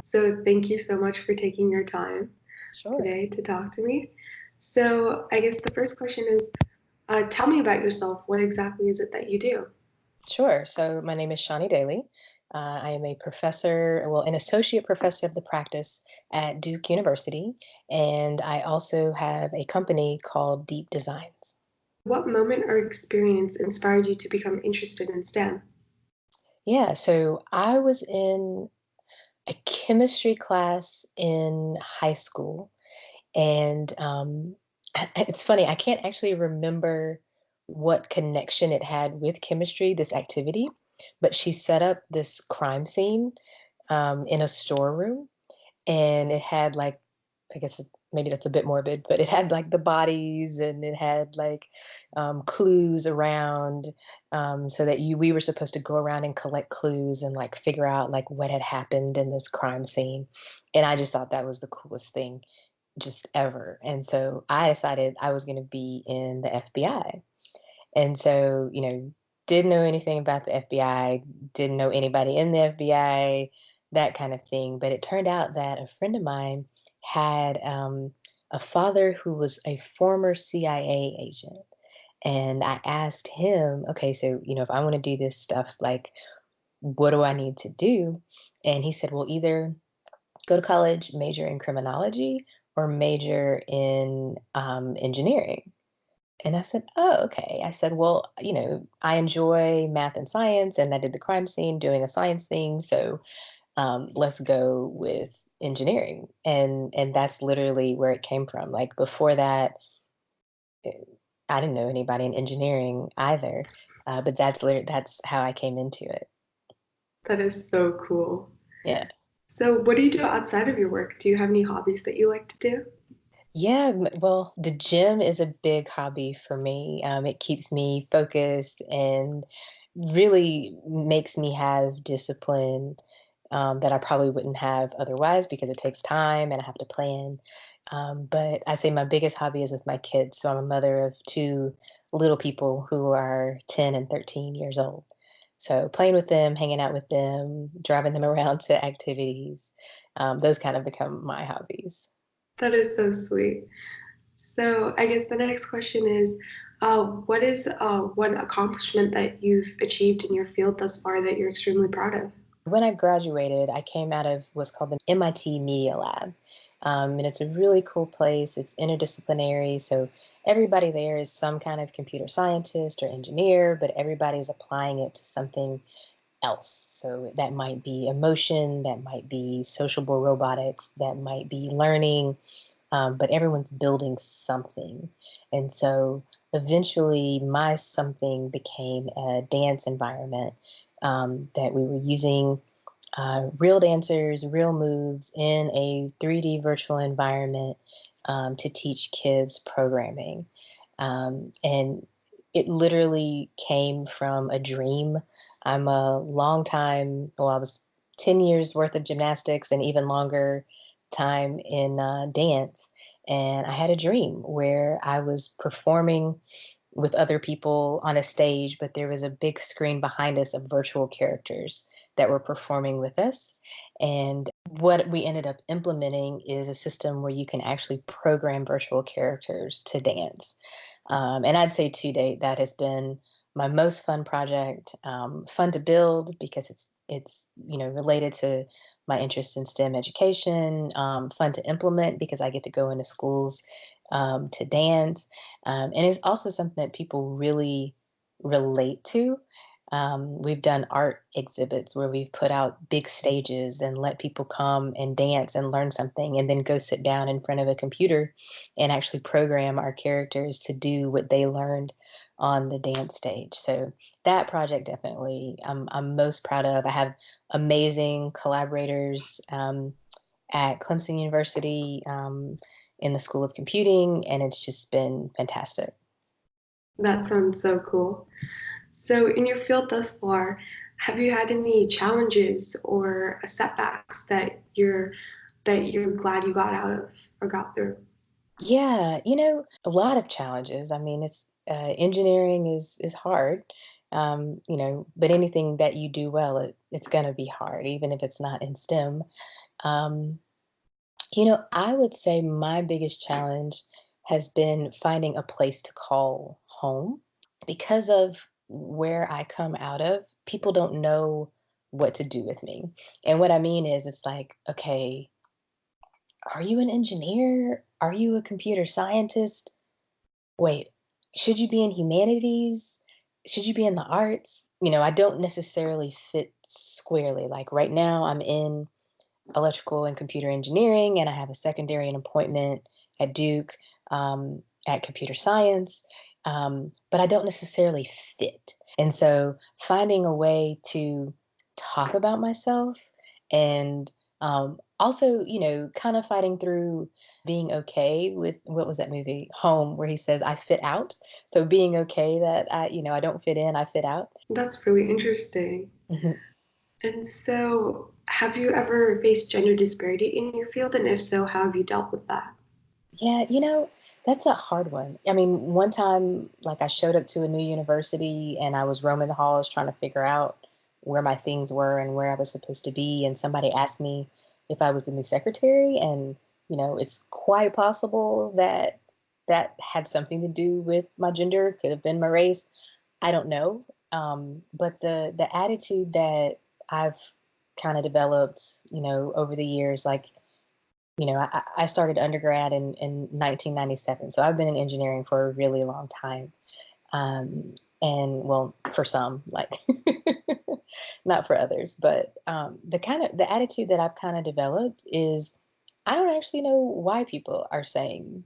So thank you so much for taking your time Sure. today to talk to me. So I guess the first question is, tell me about yourself. What exactly is it that you do? Sure. So my name is Shawnee Daly. I am a professor, well, an associate professor of the practice at Duke University, and I also have a company called Deep Designs. What moment or experience inspired you to become interested in STEM? Yeah, so I was in a chemistry class in high school, and it's funny, I can't actually remember what connection it had with chemistry, this activity, but she set up this crime scene in a storeroom, and it had like, I guess maybe that's a bit morbid, but it had like the bodies and it had like clues around, so that we were supposed to go around and collect clues and like figure out like what had happened in this crime scene. And I just thought that was the coolest thing just ever. And so I decided I was going to be in the FBI. And so, didn't know anything about the FBI, didn't know anybody in the FBI, that kind of thing. But it turned out that a friend of mine had a father who was a former CIA agent. And I asked him, okay, so, if I want to do this stuff, like, what do I need to do? And he said, well, either go to college, major in criminology, or major in engineering. And I said, "Oh, okay." I said, "Well, I enjoy math and science, and I did the crime scene doing a science thing, so let's go with engineering." And that's literally where it came from. Like before that, eh, I didn't know anybody in engineering either, but that's how I came into it. That is so cool. Yeah. So what do you do outside of your work? Do you have any hobbies that you like to do? Yeah, well, the gym is a big hobby for me. It keeps me focused and really makes me have discipline that I probably wouldn't have otherwise because it takes time and I have to plan. But I say my biggest hobby is with my kids. So I'm a mother of two little people who are 10 and 13 years old. So playing with them, hanging out with them, driving them around to activities, those kind of become my hobbies. That is so sweet. So I guess the next question is, what is one accomplishment that you've achieved in your field thus far that you're extremely proud of? When I graduated, I came out of what's called the MIT Media Lab. And it's a really cool place. It's interdisciplinary. So everybody there is some kind of computer scientist or engineer, but everybody's applying it to something else. So that might be emotion, that might be sociable robotics, that might be learning, but everyone's building something. And so eventually, my something became a dance environment that we were using real dancers, real moves in a 3D virtual environment to teach kids programming. And it literally came from a dream. I'm a long time, well, I was 10 years worth of gymnastics and even longer time in dance. And I had a dream where I was performing with other people on a stage, but there was a big screen behind us of virtual characters that were performing with us. And what we ended up implementing is a system where you can actually program virtual characters to dance. And I'd say to date that has been my most fun project. Fun to build because it's related to my interest in STEM education. Fun to implement because I get to go into schools to dance, and it's also something that people really relate to. We've done art exhibits where we've put out big stages and let people come and dance and learn something, and then go sit down in front of a computer and actually program our characters to do what they learned on the dance stage. So that project definitely I'm most proud of. I have amazing collaborators at Clemson University in the School of Computing, and it's just been fantastic. That sounds so cool. So in your field thus far, have you had any challenges or setbacks that you're glad you got out of or got through? Yeah, a lot of challenges. I mean, it's engineering is hard. But anything that you do well, it's going to be hard, even if it's not in STEM. Um, I would say my biggest challenge has been finding a place to call home. Because of where I come out of, people don't know what to do with me. And what I mean is, it's like, okay, are you an engineer? Are you a computer scientist? Wait, should you be in humanities? Should you be in the arts? I don't necessarily fit squarely. Like right now, I'm in electrical and computer engineering, and I have a secondary and appointment at Duke at computer science, but I don't necessarily fit. And so finding a way to talk about myself and also, kind of fighting through being okay with what was that movie, Home, where he says, I fit out. So being okay that I don't fit in, I fit out. That's really interesting. And so, have you ever faced gender disparity in your field? And if so, how have you dealt with that? Yeah, that's a hard one. I mean, one time, like I showed up to a new university and I was roaming the halls trying to figure out where my things were and where I was supposed to be. And somebody asked me if I was the new secretary. And, it's quite possible that that had something to do with my gender, could have been my race. I don't know. But the attitude that I've kind of developed, over the years, like, I started undergrad in 1997, so I've been in engineering for a really long time. And well, for some, like not for others, but the attitude that I've kind of developed is I don't actually know why people are saying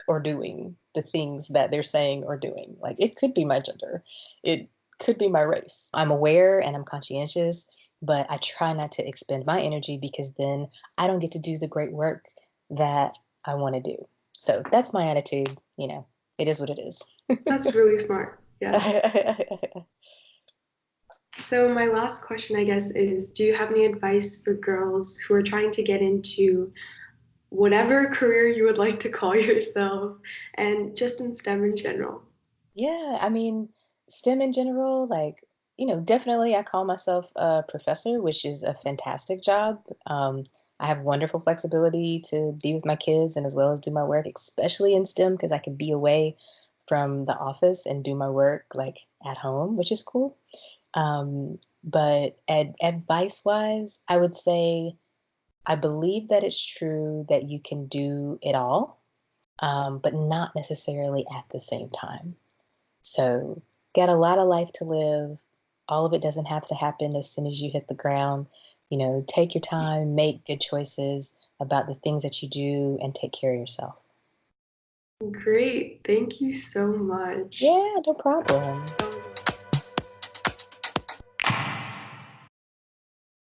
or doing the things that they're saying or doing. Like it could be my gender, it could be my race. I'm aware and I'm conscientious, but I try not to expend my energy because then I don't get to do the great work that I want to do. So that's my attitude. It is what it is. That's really smart. Yeah. So, my last question, I guess, is do you have any advice for girls who are trying to get into whatever career you would like to call yourself and just in STEM in general? Yeah, I mean, STEM in general, like, definitely I call myself a professor, which is a fantastic job. I have wonderful flexibility to be with my kids and as well as do my work, especially in STEM, because I can be away from the office and do my work like at home, which is cool. But advice wise, I would say I believe that it's true that you can do it all, but not necessarily at the same time. So, got a lot of life to live. All of it doesn't have to happen as soon as you hit the ground. Take your time, make good choices about the things that you do, and take care of yourself. Great. Thank you so much. Yeah, no problem.